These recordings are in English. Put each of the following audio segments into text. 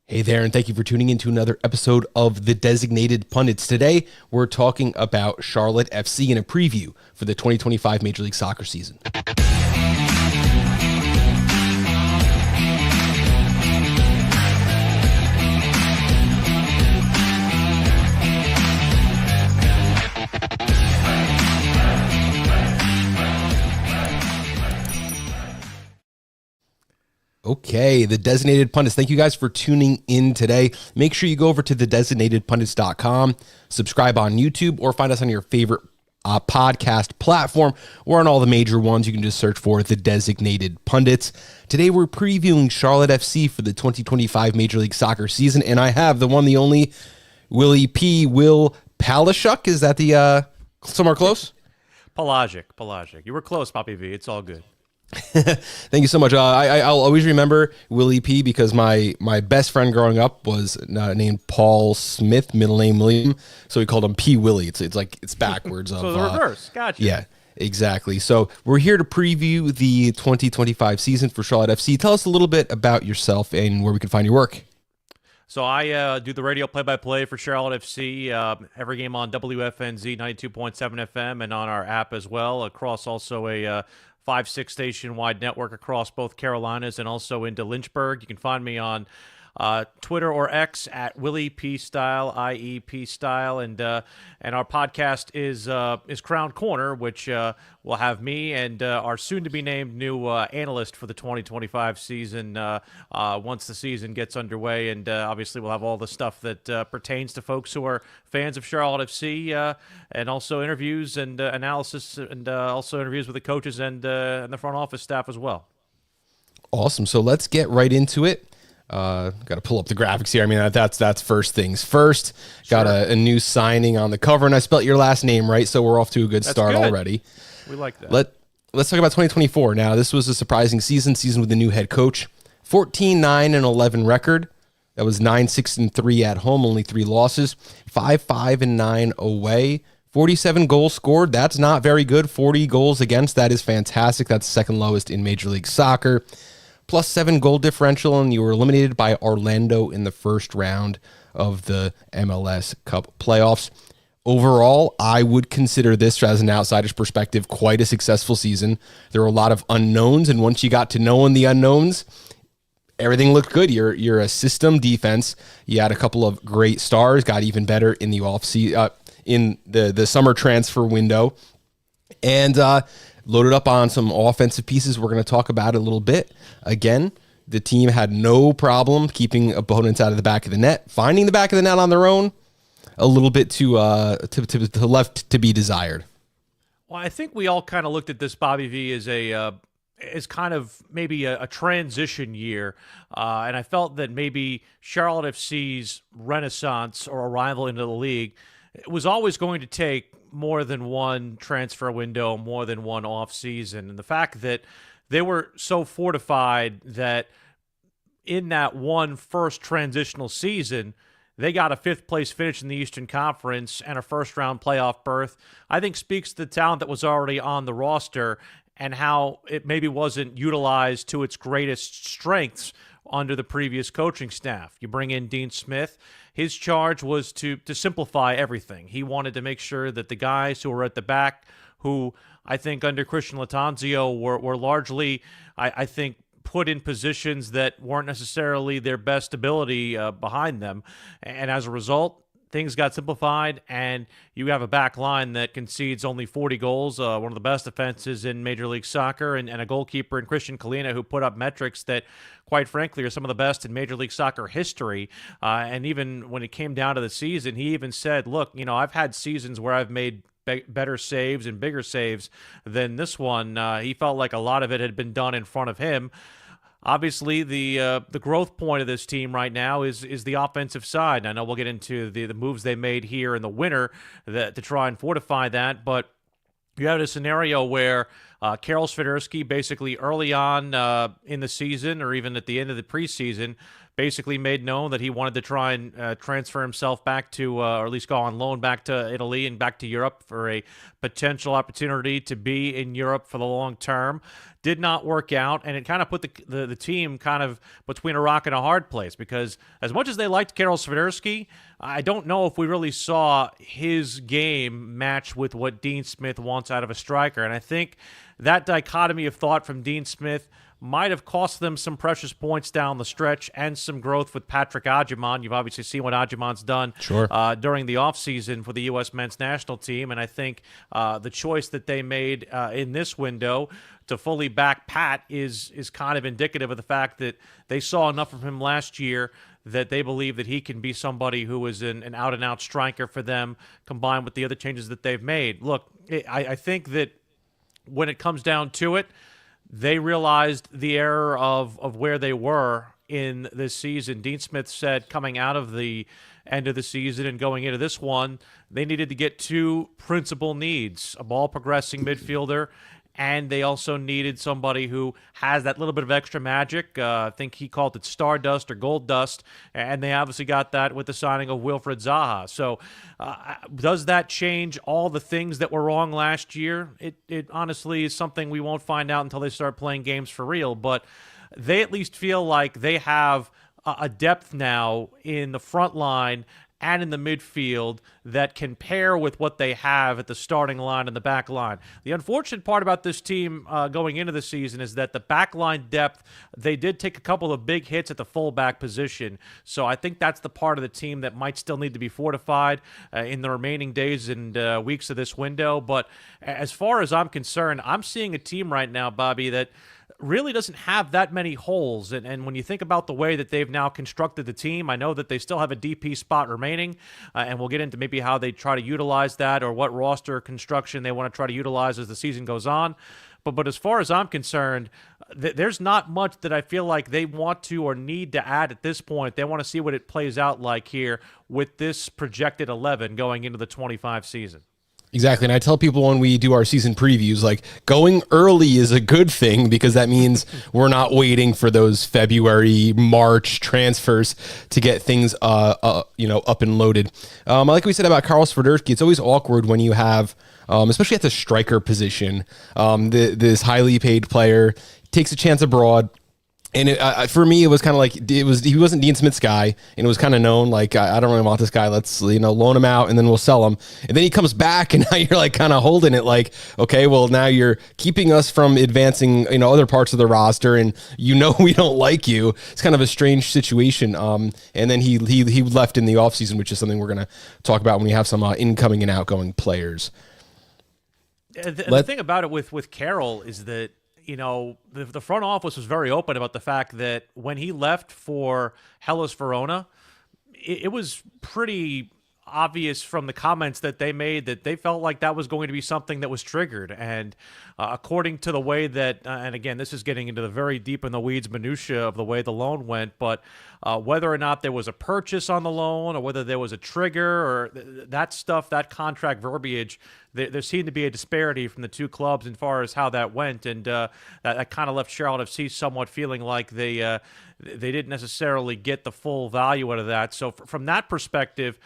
Hey there, and thank you for tuning in to another episode of the Designated Pundits. Today, we're talking about Charlotte FC in a preview for the 2025 Major League Soccer season. Okay, the Designated Pundits. Thank you guys for tuning in today. Make sure you go over to thedesignatedpundits.com, subscribe on YouTube, or find us on your favorite podcast platform. We're on all the major ones. You can just search for the Designated Pundits. Today, we're previewing Charlotte FC for the 2025 Major League Soccer season, and I have the one, the only, Will Palaszczuk. Is that the somewhere close? Palaszczuk. You were close, Poppy V. It's all good. Thank you so much. I'll always remember Willie P because my best friend growing up was named Paul Smith, middle name William, so we called him P Willie. It's backwards. So the reverse. Gotcha. Yeah, exactly. So we're here to preview the 2025 season for Charlotte FC. Tell us a little bit about yourself and where we can find your work. So I do the radio play-by-play for Charlotte FC, every game on WFNZ 92.7 FM and on our app as well, across also a 5-6 station-wide network across both Carolinas and also into Lynchburg. You can find me on Twitter or X at Willie P Style, IEP Style, and our podcast is Crown Corner, which will have me and our soon-to-be-named new analyst for the 2025 season once the season gets underway, and obviously we'll have all the stuff that pertains to folks who are fans of Charlotte FC, and also interviews and analysis, and also interviews with the coaches and the front office staff as well. Awesome. So let's get right into it. Got to pull up the graphics here. I mean, that's first things first. Got a new signing on the cover, and I spelt your last name right, so we're off to a good start already. We like that. Let's talk about 2024. Now, this was a surprising season with a new head coach. 14-9-11 record. That was 9-6-3 at home, only 3 losses. 5-5-9 away. 47 goals scored. That's not very good. 40 goals against. That is fantastic. That's second lowest in Major League Soccer. Plus 7 goal differential, and you were eliminated by Orlando in the first round of the MLS Cup playoffs. Overall, I would consider this, as an outsider's perspective, quite a successful season. There were a lot of unknowns, and once you got to knowing the unknowns, everything looked good. You're a system defense. You had a couple of great stars, got even better in the in the summer transfer window, and loaded up on some offensive pieces we're going to talk about a little bit. Again, the team had no problem keeping opponents out of the back of the net, finding the back of the net on their own, a little bit to left to be desired. Well, I think we all kind of looked at this, Bobby V, as kind of maybe a transition year, and I felt that maybe Charlotte FC's renaissance or arrival into the league was always going to take more than one transfer window, more than one off-season. And the fact that they were so fortified that in that one first transitional season, they got a 5th-place finish in the Eastern Conference and a first-round playoff berth, I think speaks to the talent that was already on the roster and how it maybe wasn't utilized to its greatest strengths under the previous coaching staff. You bring in Dean Smith. His charge was to simplify everything. He wanted to make sure that the guys who were at the back, who I think under Christian Latanzio were largely, I think, put in positions that weren't necessarily their best ability behind them. And as a result, things got simplified, and you have a back line that concedes only 40 goals, one of the best defenses in Major League Soccer, and a goalkeeper in Christian Kalina who put up metrics that, quite frankly, are some of the best in Major League Soccer history. And even when it came down to the season, he even said, look, I've had seasons where I've made better saves and bigger saves than this one. He felt like a lot of it had been done in front of him. Obviously, the growth point of this team right now is the offensive side. And I know we'll get into the moves they made here in the winter to try and fortify that, but you had a scenario where Karol Swiderski basically early on in the season or even at the end of the preseason basically made known that he wanted to try and transfer himself back to, or at least go on loan back to Italy and back to Europe for a potential opportunity to be in Europe for the long term. Did not work out, and it kind of put the team kind of between a rock and a hard place, because as much as they liked Karol Swiderski, I don't know if we really saw his game match with what Dean Smith wants out of a striker. And I think that dichotomy of thought from Dean Smith might have cost them some precious points down the stretch and some growth with Patrick Agyemang. You've obviously seen what Agyemang's done during the offseason for the U.S. men's national team, and I think the choice that they made in this window to fully back Pat is kind of indicative of the fact that they saw enough of him last year that they believe that he can be somebody who is an out-and-out striker for them, combined with the other changes that they've made. Look, I think that when it comes down to it, they realized the error of where they were in this season. Dean Smith said coming out of the end of the season and going into this one, they needed to get two principal needs: a ball-progressing midfielder, and they also needed somebody who has that little bit of extra magic. I think he called it stardust or gold dust, and they obviously got that with the signing of Wilfried Zaha. So does that change all the things that were wrong last year? It honestly is something we won't find out until they start playing games for real, but they at least feel like they have a depth now in the front line and in the midfield that can pair with what they have at the starting line and the back line. The unfortunate part about this team going into the season is that the back line depth, they did take a couple of big hits at the fullback position. So I think that's the part of the team that might still need to be fortified in the remaining days and weeks of this window. But as far as I'm concerned, I'm seeing a team right now, Bobby, that really doesn't have that many holes. And when you think about the way that they've now constructed the team, I know that they still have a DP spot remaining, and we'll get into maybe how they try to utilize that or what roster construction they want to try to utilize as the season goes on. But as far as I'm concerned, there's not much that I feel like they want to or need to add at this point. They want to see what it plays out like here with this projected 11 going into the 25 season. Exactly. And I tell people when we do our season previews, like, going early is a good thing, because that means we're not waiting for those February, March transfers to get things, up and loaded. Like we said about Karol Swiderski, it's always awkward when you have, especially at the striker position, this highly paid player takes a chance abroad. And for me, it was kind of like, he wasn't Dean Smith's guy, and it was kind of known, like, I don't really want this guy. Let's, loan him out, and then we'll sell him. And then he comes back, and now you're like kind of holding it like, okay, well, now you're keeping us from advancing, other parts of the roster, and we don't like you. It's kind of a strange situation. And then he left in the offseason, which is something we're going to talk about when we have some incoming and outgoing players. The thing about it with Karol is that, the front office was very open about the fact that when he left for Hellas Verona, it was pretty obvious from the comments that they made that they felt like that was going to be something that was triggered. And according to the way that, and again, this is getting into the very deep in the weeds minutia of the way the loan went, but whether or not there was a purchase on the loan or whether there was a trigger or that stuff, that contract verbiage, there seemed to be a disparity from the two clubs as far as how that went. And that kind of left Charlotte FC somewhat feeling like they didn't necessarily get the full value out of that. So from that perspective,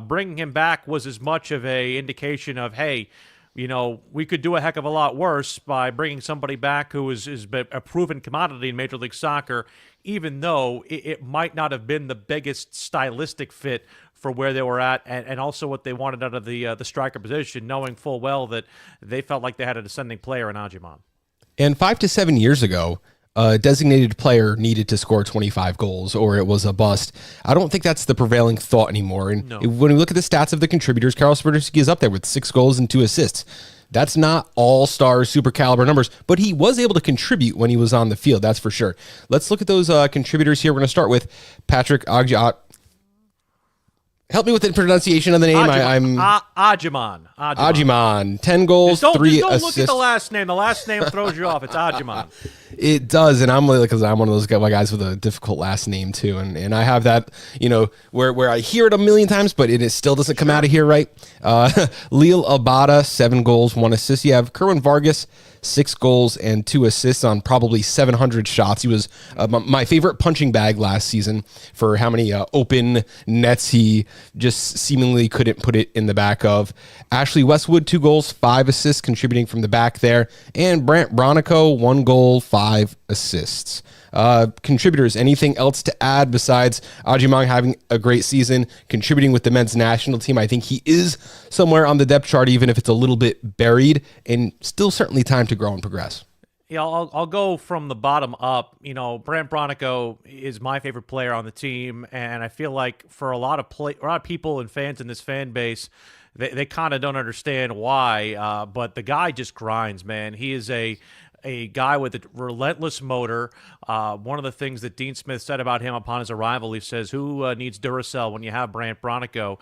bringing him back was as much of a indication of, hey, we could do a heck of a lot worse by bringing somebody back who is a proven commodity in Major League Soccer, even though it might not have been the biggest stylistic fit for where they were at and also what they wanted out of the striker position, knowing full well that they felt like they had a descending player in Agyemang. And 5 to 7 years ago, a designated player needed to score 25 goals or it was a bust. I don't think that's the prevailing thought anymore. And when we look at the stats of the contributors, Karol Swiderski is up there with 6 goals and 2 assists. That's not all-star, super caliber numbers, but he was able to contribute when he was on the field, that's for sure. Let's look at those contributors here. We're going to start with Patrick Agyemang. Help me with the pronunciation of the name. Agyemang. Agyemang. 10 goals, 3 assists. Don't look at the last name. The last name throws you off. It's Agyemang. It does, and I'm like, because I'm one of those guys with a difficult last name too, and I have that, where I hear it a million times, but it still doesn't come out of here right. Lil Abada, 7 goals, 1 assist. You have Kerwin Vargas, 6 goals and 2 assists on probably 700 shots. He was my favorite punching bag last season for how many open nets he just seemingly couldn't put it in the back of. Ashley Westwood, 2 goals, 5 assists, contributing from the back there. And Brant Bronico, 1 goal, 5 assists. Contributors, anything else to add besides Ajimang having a great season, contributing with the men's national team? I think he is somewhere on the depth chart, even if it's a little bit buried, and still certainly time to grow and progress. Yeah, I'll go from the bottom up. Brant Bronico is my favorite player on the team, and I feel like for a lot of people and fans in this fan base, they kind of don't understand why. But the guy just grinds, man. He is a guy with a relentless motor. One of the things that Dean Smith said about him upon his arrival, he says, who needs Duracell when you have Brant Bronico?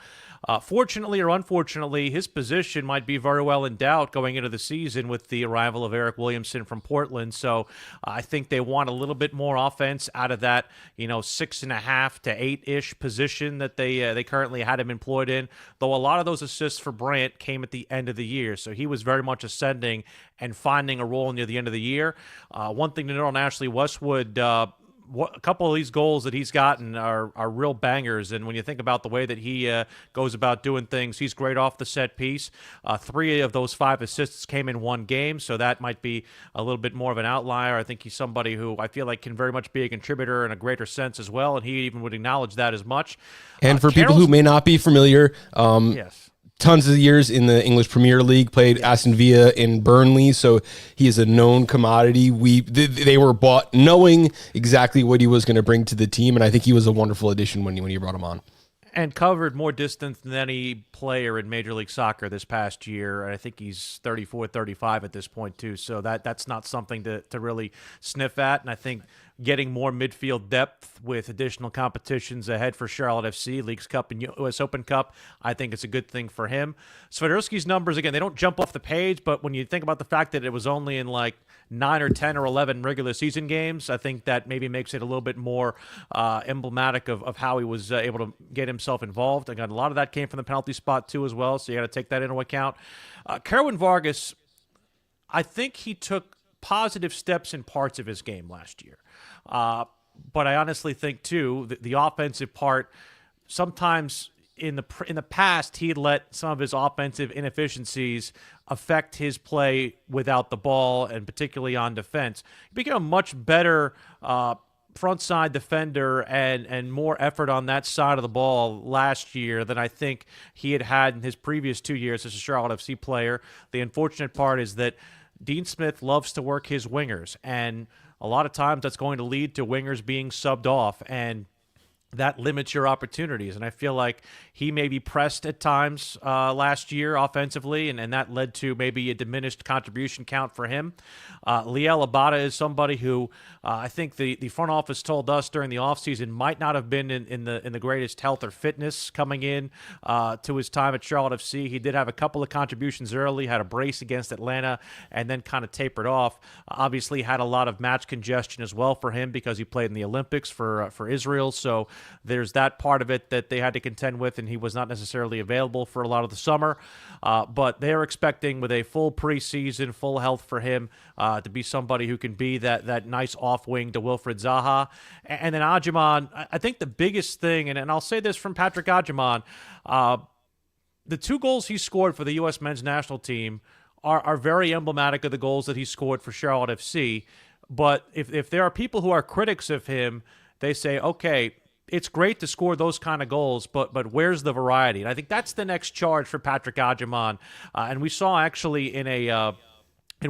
Fortunately or unfortunately, his position might be very well in doubt going into the season with the arrival of Eric Williamson from Portland. So I think they want a little bit more offense out of that, 6.5 to 8-ish position that they currently had him employed in, though a lot of those assists for Brant came at the end of the year. So he was very much ascending and finding a role near the end of the year. One thing to note on Ashley Westwood, a couple of these goals that he's gotten are real bangers, and when you think about the way that he goes about doing things, he's great off the set piece. 3 of those 5 assists came in 1 game, so that might be a little bit more of an outlier. I think he's somebody who I feel like can very much be a contributor in a greater sense as well, and he even would acknowledge that as much. And for people who may not be familiar, yes. Tons of years in the English Premier League, played Aston Villa in Burnley, so he is a known commodity. They were bought knowing exactly what he was going to bring to the team, and I think he was a wonderful addition when you brought him on. And covered more distance than any player in Major League Soccer this past year. I think he's 34, 35 at this point, too. So that's not something to really sniff at. And I think getting more midfield depth with additional competitions ahead for Charlotte FC, Leagues Cup and U.S. Open Cup, I think it's a good thing for him. Swiderski's numbers, again, they don't jump off the page, but when you think about the fact that it was only in like 9 or 10 or 11 regular season games, I think that maybe makes it a little bit more emblematic of how he was able to get himself involved. Again, a lot of that came from the penalty spot too as well, so you got to take that into account. Kerwin Vargas, I think he took positive steps in parts of his game last year. But I honestly think, too, the offensive part, sometimes in the past, he had let some of his offensive inefficiencies affect his play without the ball, and particularly on defense. He became a much better front side defender and more effort on that side of the ball last year than I think he had in his previous 2 years as a Charlotte FC player. The unfortunate part is that Dean Smith loves to work his wingers, and a lot of times that's going to lead to wingers being subbed off, and that limits your opportunities. And I feel like he may be pressed at times last year offensively, and that led to maybe a diminished contribution count for him. Liel Abada is somebody who I think the front office told us during the offseason might not have been in the greatest health or fitness coming in to his time at Charlotte FC. He did have a couple of contributions early, had a brace against Atlanta, and then kind of tapered off. Obviously had a lot of match congestion as well for him because he played in the Olympics for Israel, so there's that part of it that they had to contend with, and he was not necessarily available for a lot of the summer. But they're expecting with a full preseason, full health for him to be somebody who can be that nice off-wing to Wilfred Zaha. And then Ajiman, I think the biggest thing, and I'll say this from Patrick Ajiman, the 2 goals he scored for the U.S. men's national team are very emblematic of the goals that he scored for Charlotte FC. But if there are people who are critics of him, they say, okay, it's great to score those kind of goals, but where's the variety? And I think that's the next charge for Patrick Ajiman. And we saw actually in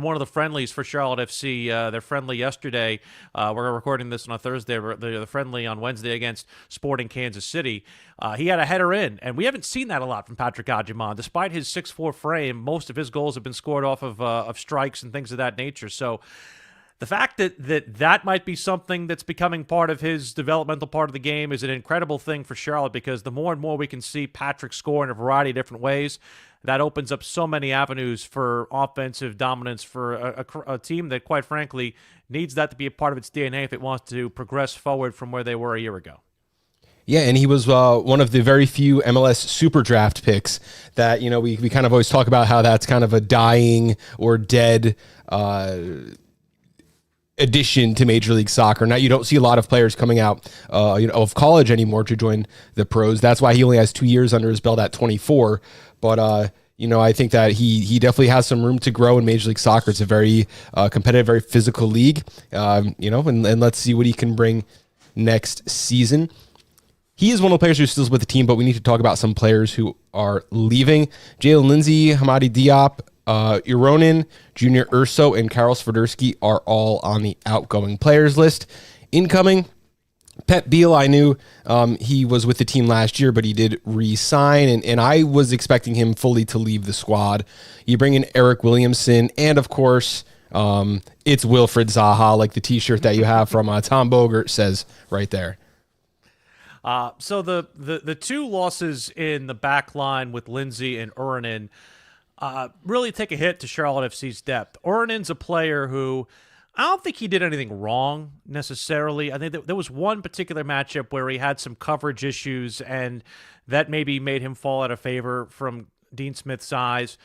one of the friendlies for Charlotte FC, their friendly yesterday, we're recording this on a Thursday, the friendly on Wednesday against Sporting Kansas City, he had a header in, and we haven't seen that a lot from Patrick Ajiman. Despite his 6'4" frame, most of his goals have been scored off of strikes and things of that nature. So The fact that might be something that's becoming part of his developmental part of the game is an incredible thing for Charlotte, because the more and more we can see Patrick score in a variety of different ways, that opens up so many avenues for offensive dominance for a team that, quite frankly, needs that to be a part of its DNA if it wants to progress forward from where they were a year ago. Yeah, and he was one of the very few MLS super draft picks that, we kind of always talk about how that's kind of a dying or dead addition to Major League Soccer. Now, you don't see a lot of players coming out of college anymore to join the pros. That's why he only has 2 years under his belt at 24. But I think that he definitely has some room to grow in Major League Soccer. It's a very competitive, very physical league. And let's see what he can bring next season. He is one of the players who still is with the team, but we need to talk about some players who are leaving. Jalen Lindsay, Hamadi Diop, Ironin, Junior Urso, and Karol Swiderski are all on the outgoing players list. Incoming, Pep Biel, I knew he was with the team last year, but he did re-sign, and I was expecting him fully to leave the squad. You bring in Eric Williamson, and of course, it's Wilfred Zaha, like the T-shirt that you have from Tom Bogert says right there. So the two losses in the back line with Lindsay and Uranen really take a hit to Charlotte FC's depth. Uranen's a player who I don't think he did anything wrong necessarily. I think there was one particular matchup where he had some coverage issues, and that maybe made him fall out of favor from Dean Smith's eyes.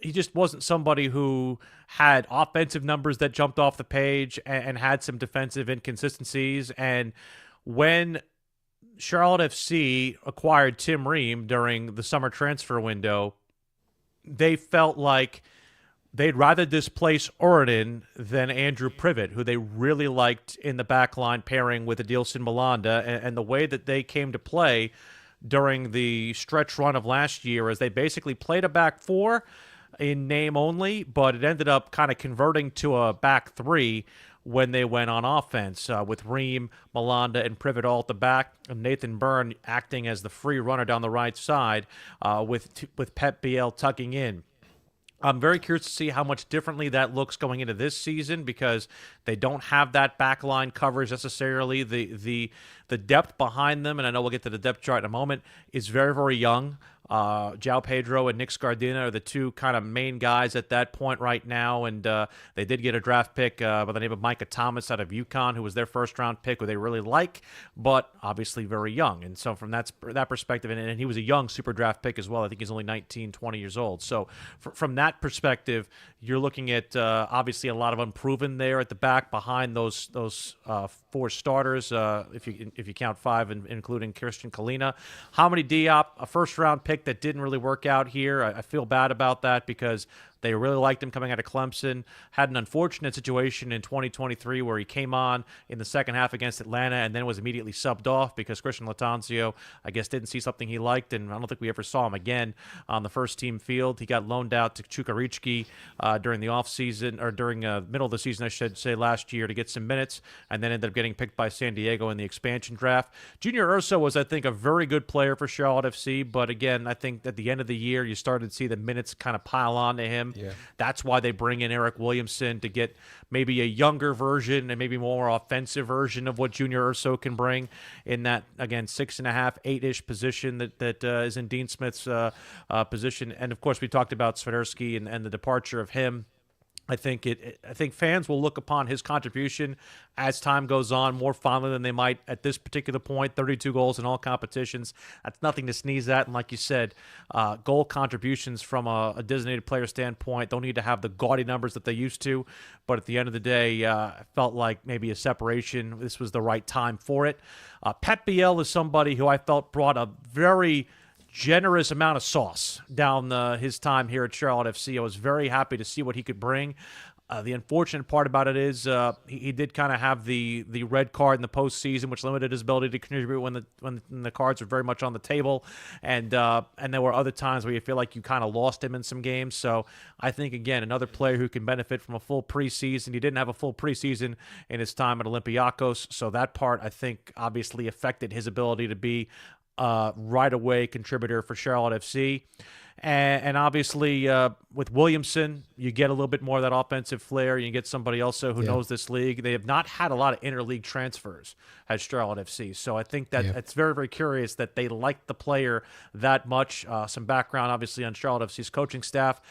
He just wasn't somebody who had offensive numbers that jumped off the page and had some defensive inconsistencies. And when Charlotte FC acquired Tim Ream during the summer transfer window, they felt like they'd rather displace Uranen than Andrew Privet, who they really liked in the backline pairing with Adilson Malanda. And the way that they came to play during the stretch run of last year is they basically played a back four in name only, but it ended up kind of converting to a back three when they went on offense, with Ream, Malanda, and Privet all at the back, and Nathan Byrne acting as the free runner down the right side, with Pep Biel tucking in. I'm very curious to see how much differently that looks going into this season, because they don't have that backline coverage necessarily. The depth behind them, and I know we'll get to the depth chart in a moment, is very, very young. João Pedro and Nick Scardina are the two kind of main guys at that point right now, and they did get a draft pick by the name of Micah Thomas out of UConn, who was their first-round pick, who they really like, but obviously very young. And so from that perspective, and he was a young super draft pick as well. I think he's only 19, 20 years old. So from that perspective, you're looking at obviously a lot of unproven there at the back behind those four starters, if you count five, including Christian Kalina. Hamadi Diop, a first-round pick that didn't really work out here. I feel bad about that, because they really liked him coming out of Clemson. Had an unfortunate situation in 2023 where he came on in the second half against Atlanta and then was immediately subbed off because Christian Latanzio, I guess, didn't see something he liked, and I don't think we ever saw him again on the first-team field. He got loaned out to Chukwuemeka during the offseason, or during middle of the season, I should say, last year to get some minutes, and then ended up getting picked by San Diego in the expansion draft. Junior Urso was, I think, a very good player for Charlotte FC, but again, I think at the end of the year, you started to see the minutes kind of pile on to him. Yeah. That's why they bring in Eric Williamson, to get maybe a younger version and maybe more offensive version of what Junior Urso can bring in that, again, 6.5, 8-ish position that is in Dean Smith's position. And of course, we talked about Swiderski and the departure of him. I think fans will look upon his contribution as time goes on more fondly than they might at this particular point. 32 goals in all competitions. That's nothing to sneeze at. And like you said, goal contributions from a designated player standpoint don't need to have the gaudy numbers that they used to. But at the end of the day, I felt like maybe a separation. This was the right time for it. Pep Biel is somebody who I felt brought a very generous amount of sauce down his time here at Charlotte FC. I was very happy to see what he could bring. The unfortunate part about it is he did kind of have the red card in the postseason, which limited his ability to contribute when the cards were very much on the table, and there were other times where you feel like you kind of lost him in some games. So I think, again, another player who can benefit from a full preseason. He didn't have a full preseason in his time at Olympiacos, so that part, I think, obviously affected his ability to be right away contributor for Charlotte FC. And obviously, with Williamson, you get a little bit more of that offensive flair. You get somebody else who knows this league. They have not had a lot of interleague transfers at Charlotte FC. So I think that it's very, very curious that they like the player that much. Some background, obviously, on Charlotte FC's coaching staff.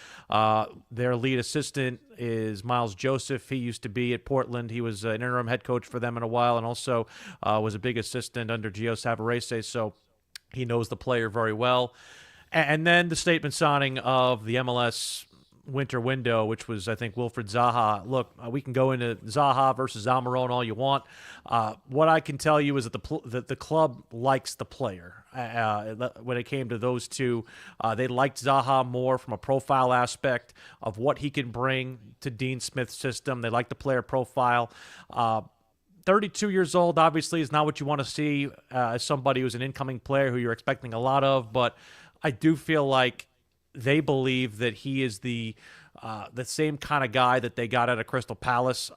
Their lead assistant is Miles Joseph. He used to be at Portland. He was an interim head coach for them in a while, and also was a big assistant under Gio Savarese. So he knows the player very well. And then the statement signing of the MLS winter window, which was, I think, Wilfred Zaha. Look, we can go into Zaha versus Almiron all you want. What I can tell you is that the club likes the player. When it came to those two, they liked Zaha more from a profile aspect of what he can bring to Dean Smith's system. They like the player profile. 32 years old, obviously, is not what you want to see as somebody who's an incoming player who you're expecting a lot of, but I do feel like they believe that he is the same kind of guy that they got out of Crystal Palace.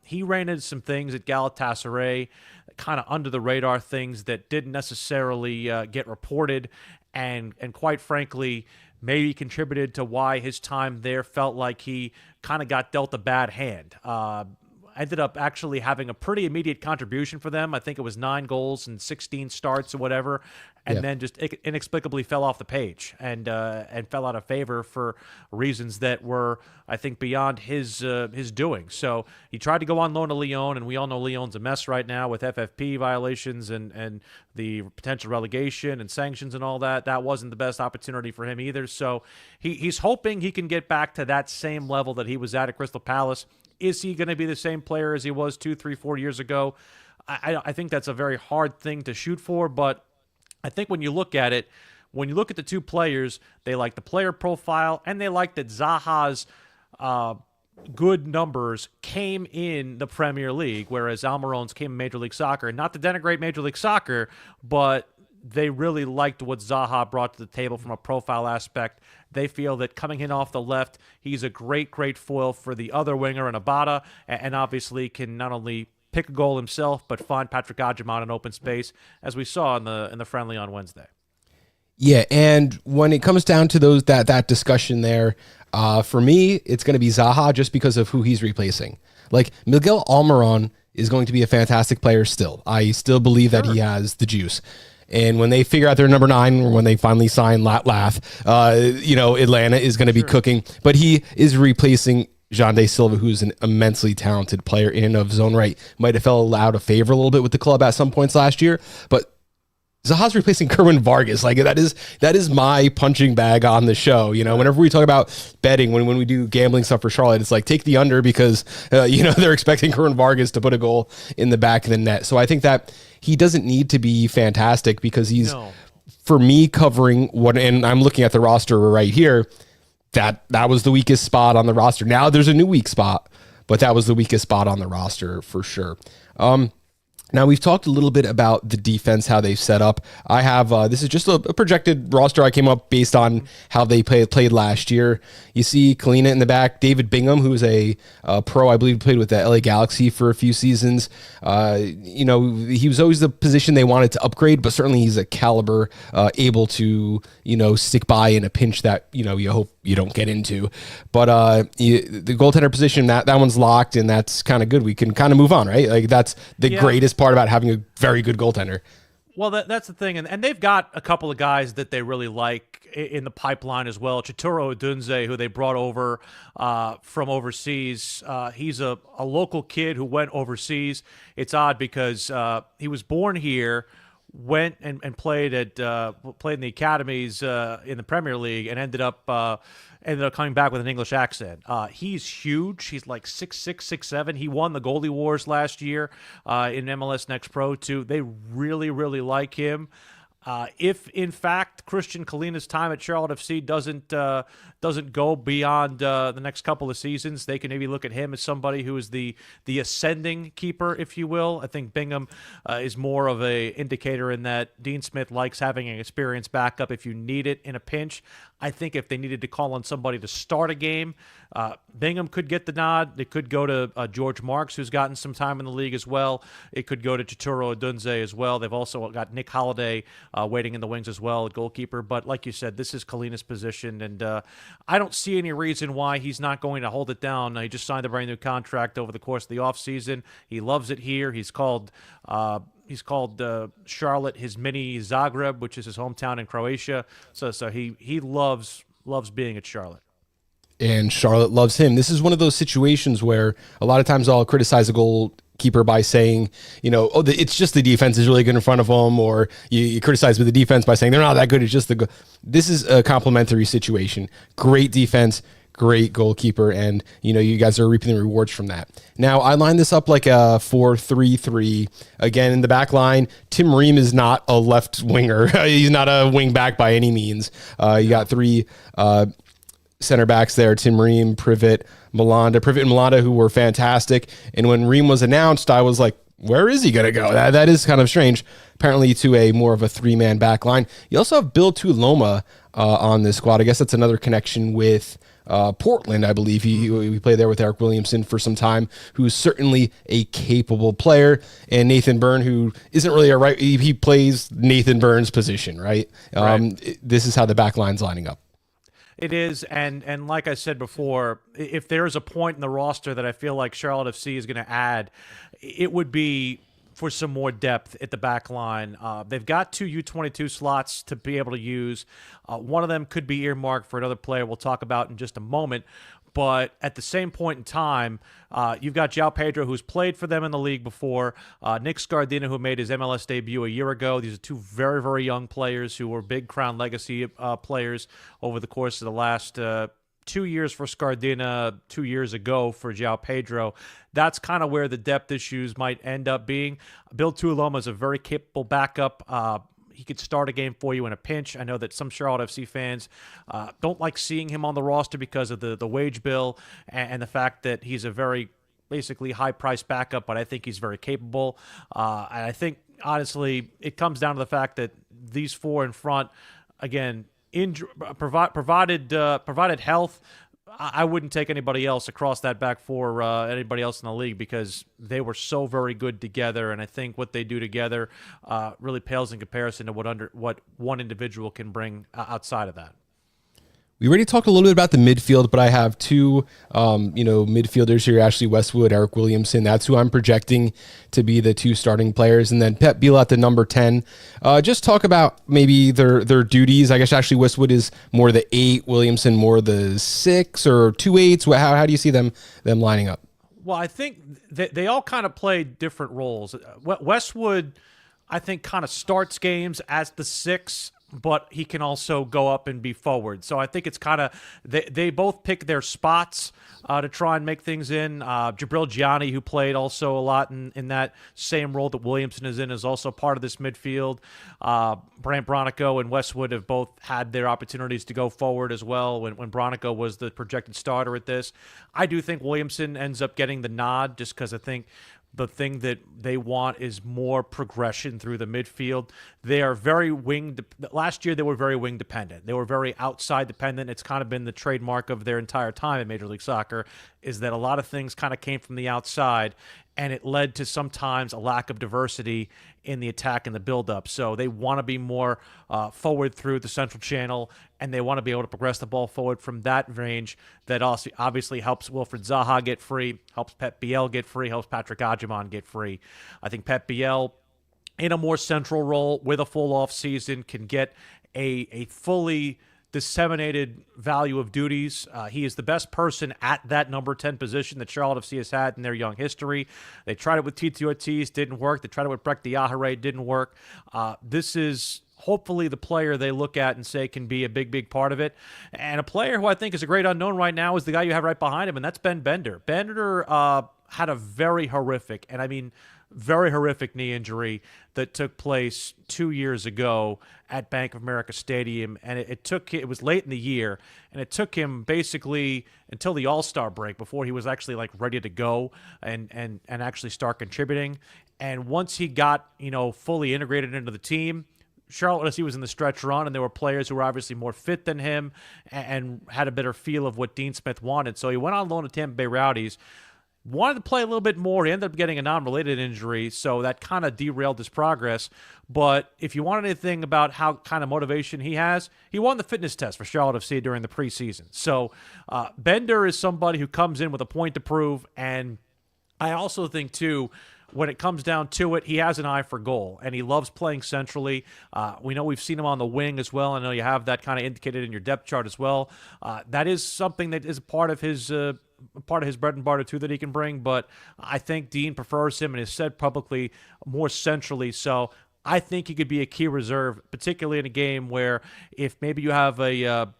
He ran into some things at Galatasaray, kind of under the radar things that didn't necessarily get reported, and quite frankly, maybe contributed to why his time there felt like he kind of got dealt a bad hand. Ended up actually having a pretty immediate contribution for them. I think it was 9 goals and 16 starts or whatever, and then just inexplicably fell off the page and fell out of favor for reasons that were, I think, beyond his doing. So he tried to go on loan to Lyon, and we all know Lyon's a mess right now with FFP violations and the potential relegation and sanctions and all that. That wasn't the best opportunity for him either. So he's hoping he can get back to that same level that he was at Crystal Palace. Is he going to be the same player as he was 2, 3, 4 years ago? I think that's a very hard thing to shoot for, but I think when you look at it, when you look at the two players, they like the player profile, and they like that Zaha's good numbers came in the Premier League, whereas Almiron's came in Major League Soccer. Not to denigrate Major League Soccer, but they really liked what Zaha brought to the table from a profile aspect. They feel that coming in off the left, he's a great, great foil for the other winger in Abada, and obviously can not only pick a goal himself, but find Patrick Adjumant in open space, as we saw in the friendly on Wednesday. Yeah, and when it comes down to that discussion there, for me, it's going to be Zaha just because of who he's replacing. Like, Miguel Almiron is going to be a fantastic player still. I still believe that he has the juice. And when they figure out their number 9, or when they finally sign Lath, Atlanta is going to be cooking. But he is replacing Jean De Silva, who's an immensely talented player in and of his own right. Might have fell out of favor a little bit with the club at some points last year, but Zaha's replacing Kerwin Vargas. Like, that is my punching bag on the show. You know, whenever we talk about betting, when we do gambling stuff for Charlotte, it's like, take the under because, they're expecting Kerwin Vargas to put a goal in the back of the net. So I think that he doesn't need to be fantastic because he's, for me, covering what, and I'm looking at the roster right here, that was the weakest spot on the roster. Now there's a new weak spot, but that was the weakest spot on the roster for sure. Now, we've talked a little bit about the defense, how they've set up. I have, this is just a projected roster I came up based on how they played last year. You see Kalina in the back, David Bingham, who's a pro, I believe played with the LA Galaxy for a few seasons. He was always the position they wanted to upgrade, but certainly he's a caliber, able to, stick by in a pinch that, you hope you don't get into. But the goaltender position, that one's locked, and that's kind of good. We can kind of move on, right? Like, that's the greatest part about having a very good goaltender. Well, that's the thing, and they've got a couple of guys that they really like in the pipeline as well. Chituro Odunze, who they brought over from overseas, he's a local kid who went overseas. It's odd because he was born here, went and played in the academies in the Premier League, and ended up coming back with an English accent. He's huge. He's like 6'6", 6'7". He won the goalie wars last year in MLS Next Pro too. They really, really like him. If in fact Christian Kalina's time at Charlotte FC doesn't go beyond the next couple of seasons, they can maybe look at him as somebody who is the ascending keeper, if you will. I think Bingham is more of a indicator in that Dean Smith likes having an experienced backup if you need it in a pinch. I think if they needed to call on somebody to start a game, Bingham could get the nod. It could go to George Marks, who's gotten some time in the league as well. It could go to Chituro Odunze as well. They've also got Nick Holliday waiting in the wings as well, goalkeeper. But like you said, this is Kalina's position, and I don't see any reason why he's not going to hold it down. He just signed a brand new contract over the course of the offseason. He loves it here. He's called Charlotte his mini Zagreb, which is his hometown in Croatia. So he loves being at Charlotte. And Charlotte loves him. This is one of those situations where a lot of times I'll criticize a goalkeeper by saying, it's just the defense is really good in front of them, or you criticize with the defense by saying they're not that good. It's just the This is a complimentary situation. Great defense, great goalkeeper, and you guys are reaping the rewards from that. Now, I line this up like a 4-3-3. Again, in the back line, Tim Ream is not a left winger. He's not a wing back by any means. You got three center backs there: Tim Ream, Privet, and Malanda, who were fantastic. And when Ream was announced, I was like, where is he going to go? That is kind of strange. Apparently to a more of a three-man back line. You also have Bill Tuloma on this squad. I guess that's another connection with Portland, I believe. He played there with Eric Williamson for some time, who's certainly a capable player. And Nathan Byrne, who isn't really he plays Nathan Byrne's position, right? This is how the back line's lining up. It is, and like I said before, if there's a point in the roster that I feel like Charlotte FC is going to add, it would be for some more depth at the back line. They've got 2 U22 slots to be able to use. One of them could be earmarked for another player we'll talk about in just a moment. But at the same point in time, you've got João Pedro, who's played for them in the league before, Nick Scardina, who made his MLS debut a year ago. These are 2 very, very young players who were big Crown Legacy players over the course of the last 2 years for Scardina, 2 years ago for João Pedro. That's kind of where the depth issues might end up being. Bill Tuloma is a very capable backup. He could start a game for you in a pinch. I know that some Charlotte FC fans don't like seeing him on the roster because of the wage bill and the fact that he's a very basically high-priced backup, but I think he's very capable. And I think, honestly, it comes down to the fact that these 4 in front, again, provided health, I wouldn't take anybody else across that back 4, anybody else in the league, because they were so very good together, and I think what they do together really pales in comparison to what one individual can bring outside of that. We already talked a little bit about the midfield, but I have 2, midfielders here: Ashley Westwood, Eric Williamson. That's who I'm projecting to be the 2 starting players, and then Pep Biel at the number 10. Just talk about maybe their duties. I guess Ashley Westwood is more the 8, Williamson more the 6, or 2 8s. How do you see them lining up? Well, I think they all kind of play different roles. Westwood, I think, kind of starts games as the 6, but he can also go up and be forward. So I think it's kind of they both pick their spots to try and make things in. Jabril Gianni, who played also a lot in that same role that Williamson is in, is also part of this midfield. Brant Bronico and Westwood have both had their opportunities to go forward as well when Bronico was the projected starter at this. I do think Williamson ends up getting the nod just because I think the thing that they want is more progression through the midfield. They are very last year they were very wing dependent. They were very outside dependent. It's kind of been the trademark of their entire time in Major League Soccer, is that a lot of things kind of came from the outside, and it led to sometimes a lack of diversity in the attack and the build-up. So they want to be more forward through the central channel, and they want to be able to progress the ball forward from that range. That also obviously helps Wilfred Zaha get free, helps Pep Biel get free, helps Patrick Adjaman get free. I think Pep Biel, in a more central role with a full off season, can get a fully disseminated value of duties. He is the best person at that number 10 position that Charlotte FC has had in their young history. They tried it with Titi Ortiz, didn't work. They tried it with Breck Diahare, didn't work. This is hopefully the player they look at and say can be a big, big part of it. And a player who I think is a great unknown right now is the guy you have right behind him, and that's Ben Bender. Bender had a very horrific, and I mean very horrific knee injury that took place 2 years ago at Bank of America Stadium, and it was late in the year, and it took him basically until the All-Star break before he was actually like ready to go and actually start contributing. And once he got fully integrated into the team, Charlotte FC was in the stretch run, and there were players who were obviously more fit than him and had a better feel of what Dean Smith wanted. So he went on loan to Tampa Bay Rowdies. wanted to play a little bit more. He ended up getting a non-related injury, so that kind of derailed his progress. But if you want anything about how kind of motivation he has, he won the fitness test for Charlotte FC during the preseason. So Bender is somebody who comes in with a point to prove, and I also think, too, when it comes down to it, he has an eye for goal, and he loves playing centrally. We know we've seen him on the wing as well. I know you have that kind of indicated in your depth chart as well. That is something that is part of his bread and butter, too, that he can bring. But I think Dean prefers him and has said publicly more centrally. So I think he could be a key reserve, particularly in a game where if maybe you have a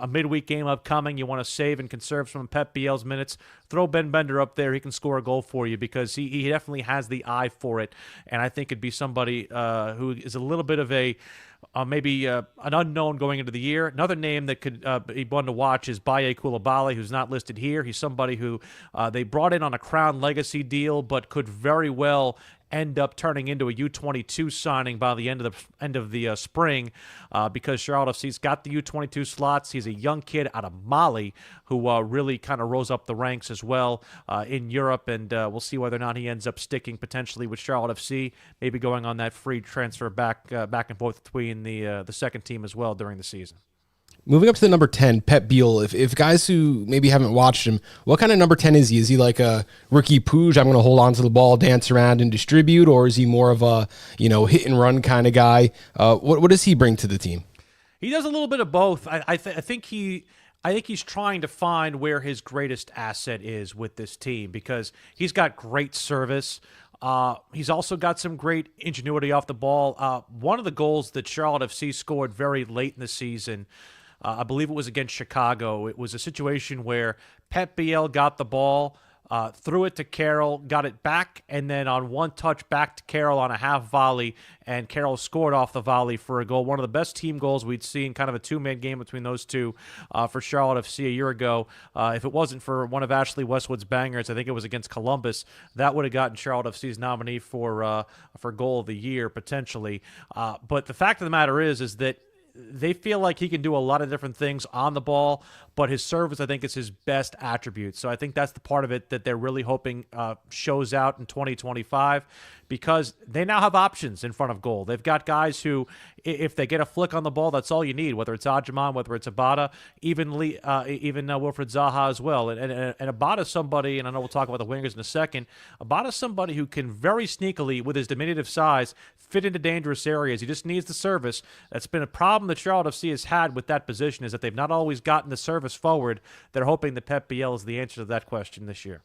midweek game upcoming, you want to save and conserve some of Pep Biel's minutes, throw Ben Bender up there. He can score a goal for you because he definitely has the eye for it. And I think it'd be somebody who is a little bit of a maybe an unknown going into the year. Another name that could be one to watch is Baye Coulibaly, who's not listed here. He's somebody who they brought in on a Crown Legacy deal, but could very well end up turning into a U22 signing by the end of the spring because Charlotte FC's got the U22 slots. He's a young kid out of Mali who really kind of rose up the ranks as well in Europe, and we'll see whether or not he ends up sticking potentially with Charlotte FC, maybe going on that free transfer back and forth between the second team as well during the season. Moving up to the number 10, Pep Biel. If guys who maybe haven't watched him, what kind of number 10 is he? Is he like a Ricky Puig, I'm going to hold on to the ball, dance around, and distribute, or is he more of a hit and run kind of guy? What does he bring to the team? He does a little bit of both. I think he's trying to find where his greatest asset is with this team because he's got great service. He's also got some great ingenuity off the ball. One of the goals that Charlotte FC scored very late in the season, I believe it was against Chicago. It was a situation where Pep Biel got the ball, threw it to Carroll, got it back, and then on one touch back to Carroll on a half volley, and Carroll scored off the volley for a goal. One of the best team goals we'd seen, kind of a two-man game between those two for Charlotte FC a year ago. If it wasn't for one of Ashley Westwood's bangers, I think it was against Columbus, that would have gotten Charlotte FC's nominee for goal of the year, potentially. But the fact of the matter is that they feel like he can do a lot of different things on the ball, but his service, I think, is his best attribute. So I think that's the part of it that they're really hoping shows out in 2025 because they now have options in front of goal. They've got guys who, if they get a flick on the ball, that's all you need, whether it's Adjaman, whether it's Abada, even Wilfried Zaha as well. And Abada's somebody, and I know we'll talk about the wingers in a second, Abada's somebody who can very sneakily, with his diminutive size, fit into dangerous areas. He just needs the service. That's been a problem that Charlotte FC has had with that position is that they've not always gotten the service forward. They're hoping that Pep Biel is the answer to that question this year.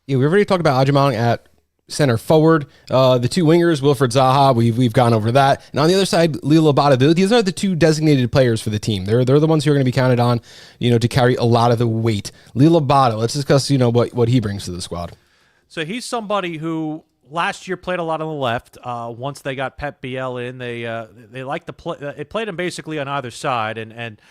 Yeah, we've already talked about Adjaman at center forward. The two wingers, Wilfried Zaha, we've gone over that. And on the other side, Lil Abada. These are the two designated players for the team. They're the ones who are going to be counted on, to carry a lot of the weight. Lil Abada, let's discuss, what he brings to the squad. So he's somebody who last year played a lot on the left. Once they got Pep Biel in, they like to play. They played him basically on either side, and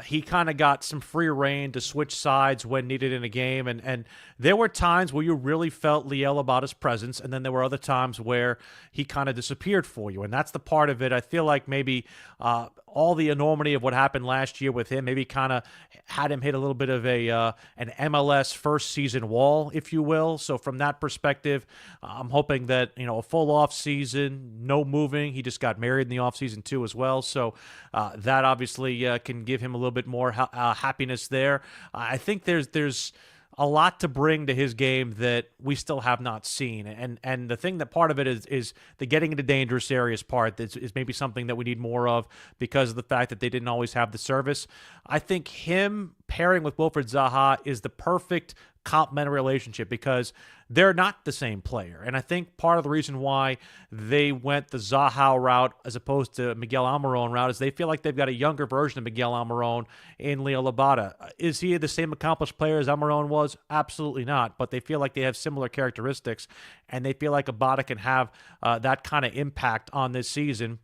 he kind of got some free reign to switch sides when needed in a game. And there were times where you really felt Liel Abada's presence, and then there were other times where he kind of disappeared for you. And that's the part of it. I feel like maybe all the enormity of what happened last year with him maybe kind of had him hit a little bit of an MLS first season wall, if you will. So from that perspective, I'm hoping that, a full off season, no moving. He just got married in the off season too as well. So that obviously can give him a little bit more happiness there. I think there's a lot to bring to his game that we still have not seen. And the thing that part of it is the getting into dangerous areas part is maybe something that we need more of because of the fact that they didn't always have the service. I think him pairing with Wilfried Zaha is the perfect complementary relationship because they're not the same player. And I think part of the reason why they went the Zaha route as opposed to Miguel Almiron route is they feel like they've got a younger version of Miguel Almiron in Leo Labada. Is he the same accomplished player as Almiron was? Absolutely not. But they feel like they have similar characteristics, and they feel like Abada can have that kind of impact on this season.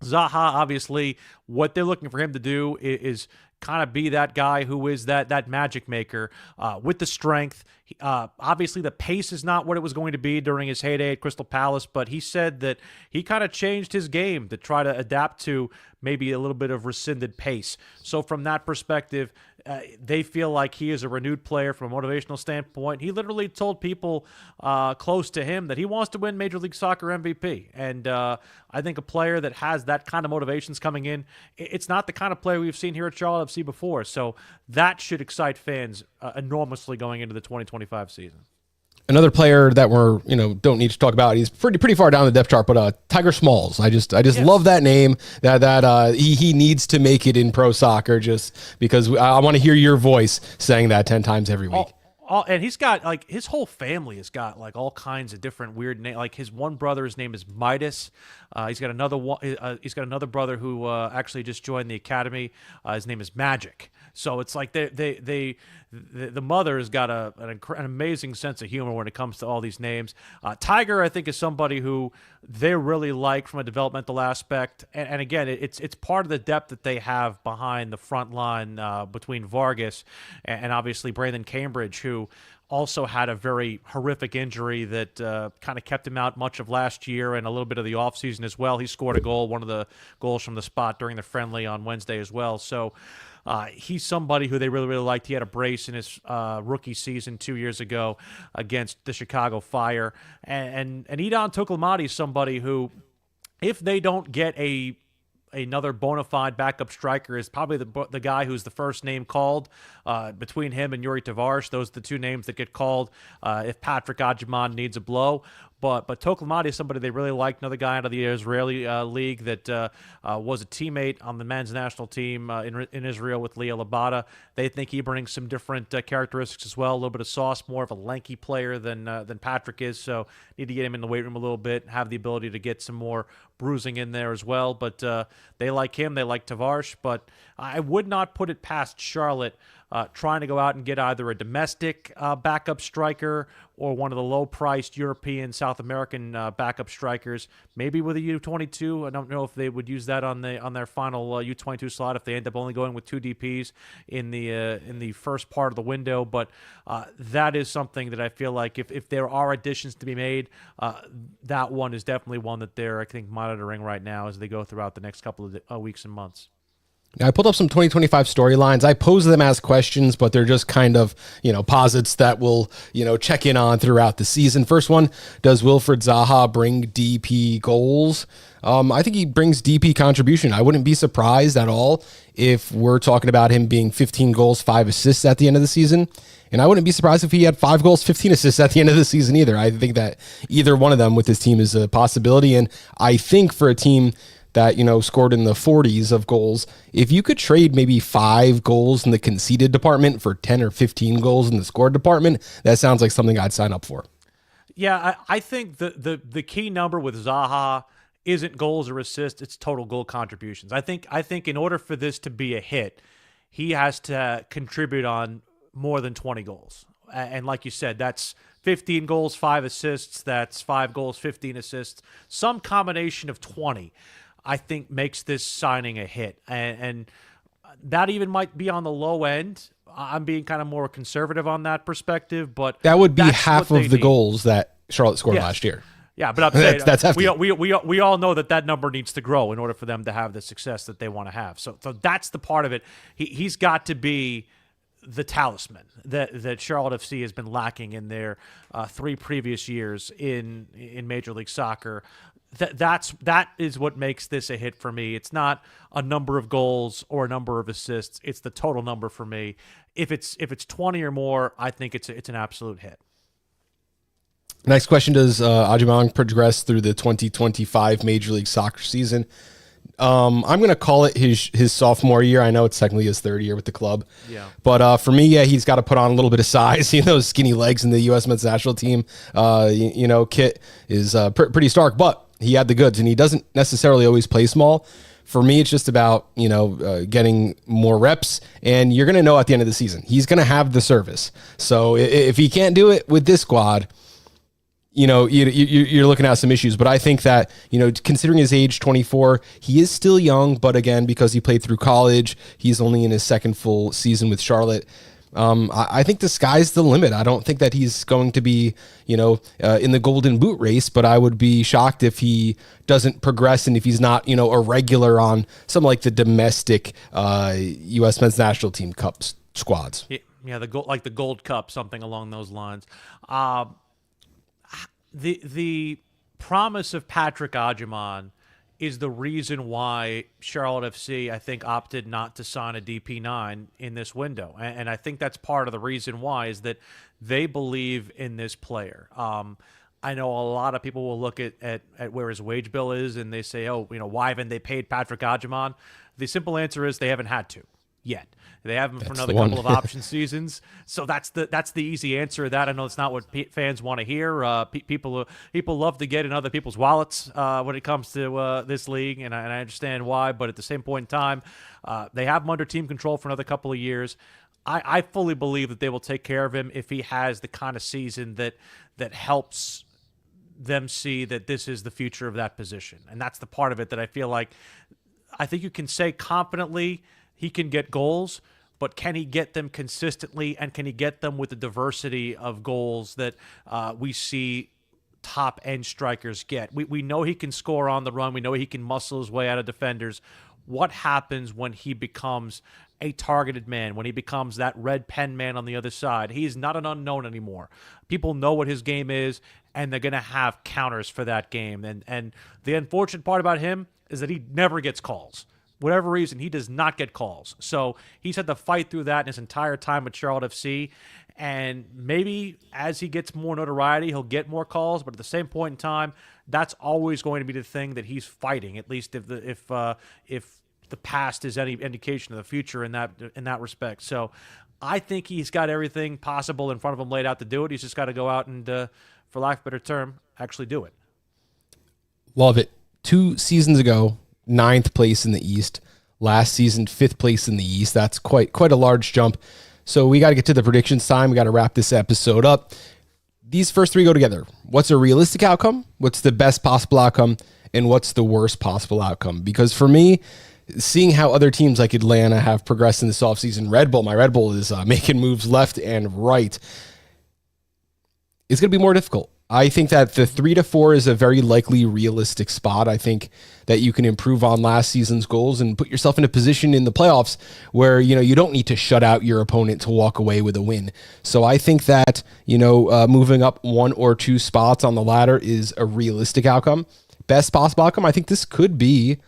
Zaha, obviously, what they're looking for him to do is kind of be that guy who is that magic maker with the strength. Obviously, the pace is not what it was going to be during his heyday at Crystal Palace, but he said that he kind of changed his game to try to adapt to maybe a little bit of rescinded pace. So from that perspective, They feel like he is a renewed player from a motivational standpoint. He literally told people close to him that he wants to win Major League Soccer MVP. And I think a player that has that kind of motivations coming in, it's not the kind of player we've seen here at Charlotte FC before. So that should excite fans enormously going into the 2025 season. Another player that we're, don't need to talk about. He's pretty far down the depth chart, but Tiger Smalls. I just yes. love that name. That he needs to make it in pro soccer, just because I want to hear your voice saying that 10 times every week. And he's got his whole family has got all kinds of different weird names. Like his one brother's name is Midas. He's got another one. He's got another brother who actually just joined the academy. His name is Magic. So it's like the mother has got an amazing sense of humor when it comes to all these names. Tiger, I think, is somebody who they really like from a developmental aspect. And again, it's part of the depth that they have behind the front line between Vargas and obviously Brandon Cambridge, who also had a very horrific injury that kind of kept him out much of last year and a little bit of the offseason as well. He scored a goal, one of the goals from the spot during the friendly on Wednesday as well. So he's somebody who they really, really liked. He had a brace in his rookie season 2 years ago against the Chicago Fire. And Edon Tokolmadi is somebody who, if they don't get another bona fide backup striker, is probably the guy who's the first name called between him and Yuri Tavares. Those are the two names that get called if Patrick Adjaman needs a blow. But Tokolmadi is somebody they really like, another guy out of the Israeli league that was a teammate on the men's national team in Israel with Leah Labada. They think he brings some different characteristics as well, a little bit of sauce, more of a lanky player than Patrick is, so need to get him in the weight room a little bit, have the ability to get some more bruising in there as well. But they like him, they like Tavares, but I would not put it past Charlotte trying to go out and get either a domestic backup striker or one of the low-priced European, South American backup strikers, maybe with a U22. I don't know if they would use that on their final U22 slot if they end up only going with two DPs in the first part of the window. But that is something that I feel like if there are additions to be made, that one is definitely one that they're, I think, monitoring right now as they go throughout the next couple of weeks and months. Now, I pulled up some 2025 storylines. I pose them as questions, but they're just kind of, posits that we'll, check in on throughout the season. First one, does Wilfred Zaha bring DP goals? I think he brings DP contribution. I wouldn't be surprised at all if we're talking about him being 15 goals, 5 assists at the end of the season. And I wouldn't be surprised if he had 5 goals, 15 assists at the end of the season either. I think that either one of them with his team is a possibility. And I think for a team that, scored in the 40s of goals, if you could trade maybe 5 goals in the conceded department for 10 or 15 goals in the scored department, that sounds like something I'd sign up for. Yeah, I think the key number with Zaha isn't goals or assists, it's total goal contributions. I think in order for this to be a hit, he has to contribute on more than 20 goals. And like you said, that's 15 goals, 5 assists, that's 5 goals, 15 assists, some combination of 20. I think makes this signing a hit. And that even might be on the low end. I'm being kind of more conservative on that perspective, but that would be half of the goals that Charlotte scored last year. Yeah, but I'm saying that's hefty. We all know that number needs to grow in order for them to have the success that they want to have. So that's the part of it. He's got to be the talisman that Charlotte FC has been lacking in their 3 previous years in Major League Soccer. That is what makes this a hit for me. It's not a number of goals or a number of assists. It's the total number for me. If it's 20 or more, I think it's an absolute hit. Next question, does Adjaman progress through the 2025 Major League Soccer season? I'm going to call it his sophomore year. I know it's technically his 3rd year with the club. Yeah. But for me, he's got to put on a little bit of size. Those skinny legs in the U.S. men's national team, kit is pretty stark. But he had the goods, and he doesn't necessarily always play small. For me, it's just about, getting more reps, and you're going to know at the end of the season. He's going to have the service. So if he can't do it with this squad, you're looking at some issues. But I think that, considering his age, 24, he is still young. But again, because he played through college, he's only in his 2nd full season with Charlotte. I think the sky's the limit. I don't think that he's going to be, in the golden boot race, but I would be shocked if he doesn't progress and if he's not, a regular on some like the domestic U.S. men's national team cups squads. Yeah, the Gold Cup, something along those lines. The promise of Patrick Agyemang is the reason why Charlotte FC, I think, opted not to sign a DP9 in this window. And I think that's part of the reason why is that they believe in this player. I know a lot of people will look at where his wage bill is and they say, oh, why haven't they paid Patrick Agyemang? The simple answer is they haven't had to yet. They have him for another couple of option seasons. So that's the easy answer to that. I know it's not what fans want to hear. People love to get in other people's wallets when it comes to this league, and I understand why. But at the same point in time, they have him under team control for another couple of years. I fully believe that they will take care of him if he has the kind of season that helps them see that this is the future of that position. And that's the part of it that I feel like I think you can say confidently he can get goals, but can he get them consistently, and can he get them with the diversity of goals that we see top-end strikers get? We know he can score on the run. We know he can muscle his way out of defenders. What happens when he becomes a targeted man, when he becomes that red pen man on the other side? He is not an unknown anymore. People know what his game is, and they're going to have counters for that game. And the unfortunate part about him is that he never gets calls. Whatever reason, he does not get calls. So he's had to fight through that in his entire time with Charlotte FC. And maybe as he gets more notoriety, he'll get more calls. But at the same point in time, that's always going to be the thing that he's fighting. At least if the past is any indication of the future in that respect. So I think he's got everything possible in front of him laid out to do it. He's just got to go out and, for lack of a better term, actually do it. Love it. 2 seasons ago, 9th place in the East. Last season, 5th place in the East. That's quite a large jump. So we got to get to the predictions time. We got to wrap this episode up. These first 3 go together. What's a realistic outcome? What's the best possible outcome? And what's the worst possible outcome? Because for me, seeing how other teams like Atlanta have progressed in this offseason, my Red Bull is making moves left and right. It's going to be more difficult. I think that the 3 to 4 is a very likely realistic spot. I think that you can improve on last season's goals and put yourself in a position in the playoffs where, you don't need to shut out your opponent to walk away with a win. So I think that, moving up 1 or 2 spots on the ladder is a realistic outcome. Best possible outcome, I think this could be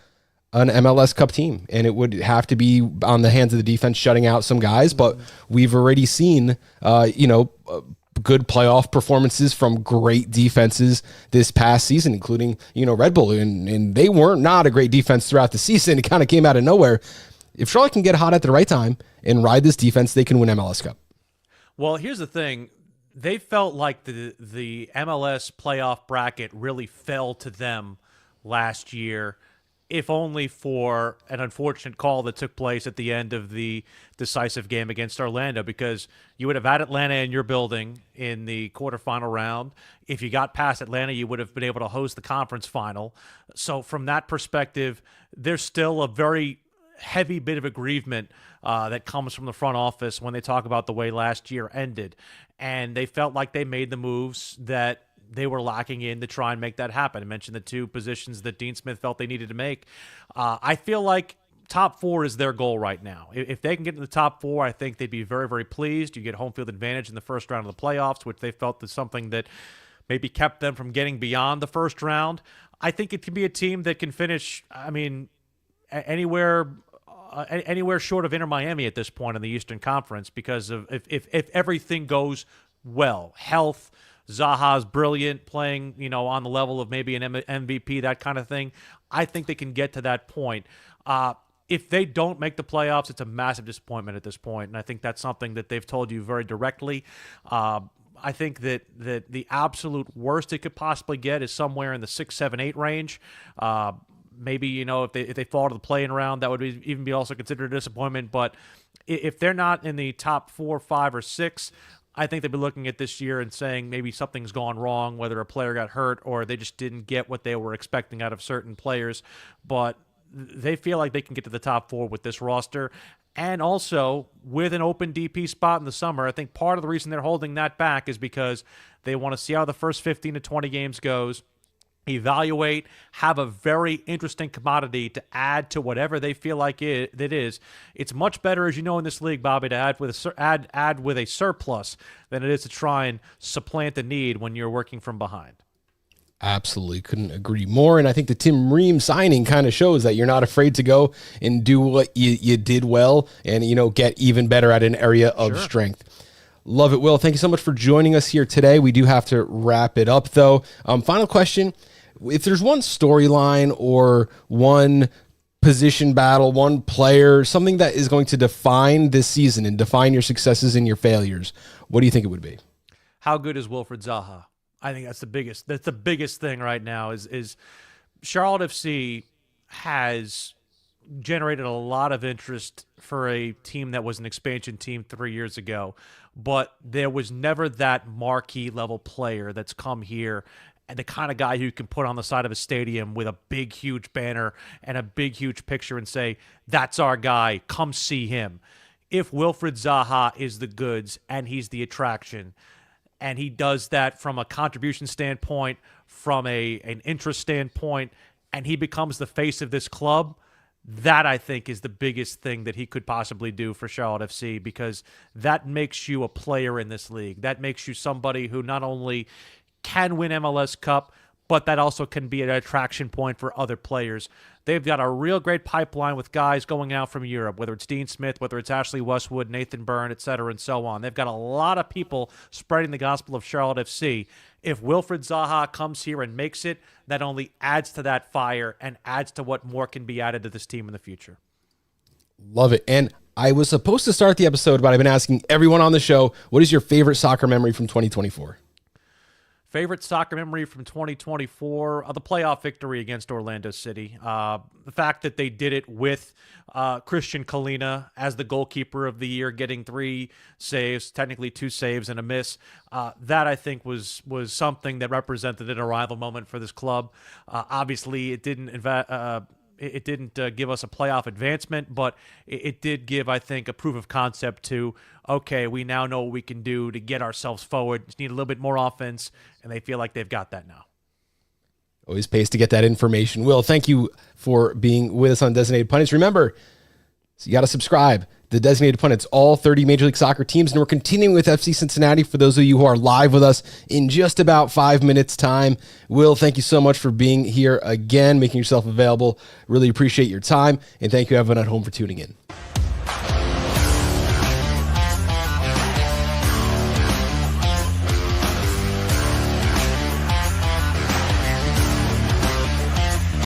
an MLS Cup team, and it would have to be on the hands of the defense shutting out some guys, but we've already seen, good playoff performances from great defenses this past season, including, Red Bull, and they weren't not a great defense throughout the season. It kind of came out of nowhere. If Charlotte can get hot at the right time and ride this defense, they can win MLS Cup. Well, here's the thing. They felt like the MLS playoff bracket really fell to them last year, if only for an unfortunate call that took place at the end of the decisive game against Orlando, because you would have had Atlanta in your building in the quarterfinal round. If you got past Atlanta, you would have been able to host the conference final. So from that perspective, there's still a very heavy bit of aggrievement that comes from the front office when they talk about the way last year ended. And they felt like they made the moves that they were lacking in to try and make that happen. I mentioned the 2 positions that Dean Smith felt they needed to make. I feel like top 4 is their goal right now. If they can get to the top 4, I think they'd be very, very pleased. You get home field advantage in the first round of the playoffs, which they felt is something that maybe kept them from getting beyond the first round. I think it can be a team that can finish, anywhere short of Inter Miami at this point in the Eastern Conference, because of if everything goes well, health, Zaha's brilliant, playing, on the level of maybe an MVP, that kind of thing. I think they can get to that point. If they don't make the playoffs, it's a massive disappointment at this point, and I think that's something that they've told you very directly. I think that the absolute worst it could possibly get is somewhere in the 6, 7, 8 range. Maybe, if they fall to the play-in round, that would even be also considered a disappointment. But if they're not in the top 4, 5, or 6, I think they'd be looking at this year and saying maybe something's gone wrong, whether a player got hurt or they just didn't get what they were expecting out of certain players. But they feel like they can get to the top 4 with this roster. And also, with an open DP spot in the summer, I think part of the reason they're holding that back is because they want to see how the first 15 to 20 games goes. evaluate, have a very interesting commodity to add to whatever they feel like it is. It's much better, as you know, in this league, Bobby, to add with a surplus than it is to try and supplant the need when you're working from behind. Absolutely. Couldn't agree more. And I think the Tim Ream signing kind of shows that you're not afraid to go and do what you did well and, get even better at an area of strength. Love it, Will. Thank you so much for joining us here today. We do have to wrap it up, though. Final question. If there's one storyline or one position battle, one player, something that is going to define this season and define your successes and your failures, what do you think it would be? How good is Wilfried Zaha? I think that's the biggest. That's the biggest thing right now. Is Charlotte FC has generated a lot of interest for a team that was an expansion team 3 years ago, but there was never that marquee level player that's come here and the kind of guy who you can put on the side of a stadium with a big, huge banner and a big, huge picture and say, that's our guy, come see him. If Wilfried Zaha is the goods and he's the attraction, and he does that from a contribution standpoint, from an interest standpoint, and he becomes the face of this club, that I think is the biggest thing that he could possibly do for Charlotte FC, because that makes you a player in this league. That makes you somebody who not only can win MLS Cup, but that also can be an attraction point for other players. They've got a real great pipeline with guys going out from Europe, whether it's Dean Smith, whether it's Ashley Westwood, Nathan Byrne, et cetera, and so on. They've got a lot of people spreading the gospel of Charlotte FC. If Wilfried Zaha comes here and makes it, that only adds to that fire and adds to what more can be added to this team in the future. Love it. And I was supposed to start the episode, but I've been asking everyone on the show, what is your favorite soccer memory from 2024? Favorite soccer memory from 2024, the playoff victory against Orlando City. The fact that they did it with Christian Kalina as the goalkeeper of the year, getting 3 saves, technically 2 saves and a miss. That, I think, was something that represented an arrival moment for this club. Obviously, it didn't give us a playoff advancement, but it did give, I think, a proof of concept to, okay, we now know what we can do to get ourselves forward. Just need a little bit more offense, and they feel like they've got that now. Always pays to get that information. Will, thank you for being with us on Designated Pundits. Remember, so you got to subscribe. The Designated Pundits, all 30 Major League Soccer teams, and we're continuing with FC Cincinnati for those of you who are live with us in just about 5 minutes' time. Will, thank you so much for being here again, making yourself available. Really appreciate your time, and thank you everyone at home for tuning in.